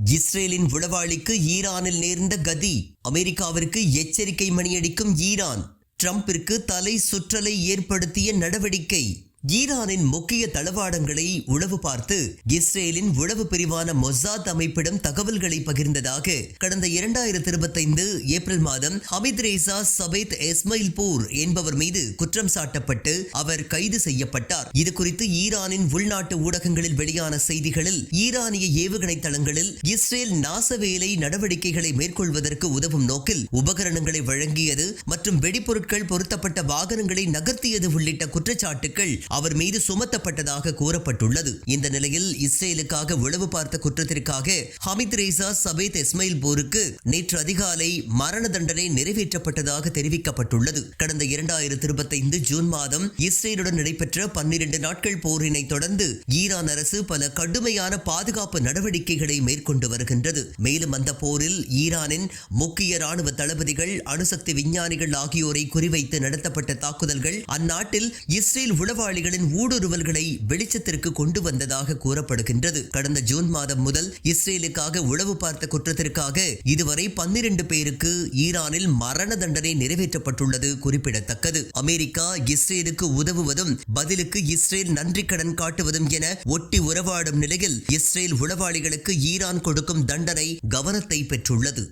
இஸ்ரேலின் உளவாளிக்கு ஈரானில் நேர்ந்த கதி. அமெரிக்காவிற்கு எச்சரிக்கை மணியடிக்கும் ஈரான். ட்ரம்பிற்கு தலை சுற்றலை ஏற்படுத்திய நடவடிக்கை. ஈரானின் முக்கிய தளவாடங்களை உளவு பார்த்து இஸ்ரேலின் உளவு பிரிவான மொசாத் அமைப்பிடம் தகவல்களை பகிர்ந்ததாக கடந்த 2025 ஏப்ரல் மாதம் ஹமீத் ரேசா சபேத் எஸ்மைல்பூர் என்பவர் மீது குற்றம் சாட்டப்பட்டு அவர் கைது செய்யப்பட்டார். இது குறித்து ஈரானின் உள்நாட்டு ஊடகங்களில் வெளியான செய்திகளில் ஈரானிய ஏவுகணை தளங்களில் இஸ்ரேல் நாசவேலை நடவடிக்கைகளை மேற்கொள்வதற்கு உதவும் நோக்கில் உபகரணங்களை வழங்கியது மற்றும் வெடிபொருட்கள் பொருத்தப்பட்ட வாகனங்களை நகர்த்தியது உள்ளிட்ட குற்றச்சாட்டுகள் அவர் மீது சுமத்தப்பட்டதாக கூறப்பட்டுள்ளது. இந்த நிலையில் இஸ்ரேலுக்காக உளவு பார்த்த குற்றத்திற்காக ஹமீத் ரேசா சபேத் எஸ்மைல்பூருக்கு நேற்று அதிகாலை மரண தண்டனை நிறைவேற்றப்பட்டதாக தெரிவிக்கப்பட்டுள்ளது. கடந்த 2025 ஜூன் மாதம் இஸ்ரேலுடன் நடைபெற்ற 12 நாட்கள் போரினை தொடர்ந்து ஈரான் அரசு பல கடுமையான பாதுகாப்பு நடவடிக்கைகளை மேற்கொண்டு வருகின்றது. மேலும் அந்த போரில் ஈரானின் முக்கிய ராணுவ தளபதிகள், அணுசக்தி விஞ்ஞானிகள் ஆகியோரை குறிவைத்து நடத்தப்பட்ட தாக்குதல்கள் அந்நாட்டில் இஸ்ரேல் உளவாளி ஊடுருவல்களை வெளிச்சத்திற்கு கொண்டு வந்ததாக கூறப்படுகின்றது. கடந்த ஜூன் மாதம் முதல் இஸ்ரேலுக்காக உளவு பார்த்த குற்றத்திற்காக இதுவரை 12 பேருக்கு ஈரானில் மரண தண்டனை நிறைவேற்றப்பட்டுள்ளது குறிப்பிடத்தக்கது. அமெரிக்கா இஸ்ரேலுக்கு உதவுவதும் பதிலுக்கு இஸ்ரேல் நன்றி கடன் காட்டுவதும் என ஒட்டி உறவாடும் நிலையில் இஸ்ரேல் உளவாளிகளுக்கு ஈரான் கொடுக்கும் தண்டனை கவனத்தை பெற்றுள்ளது.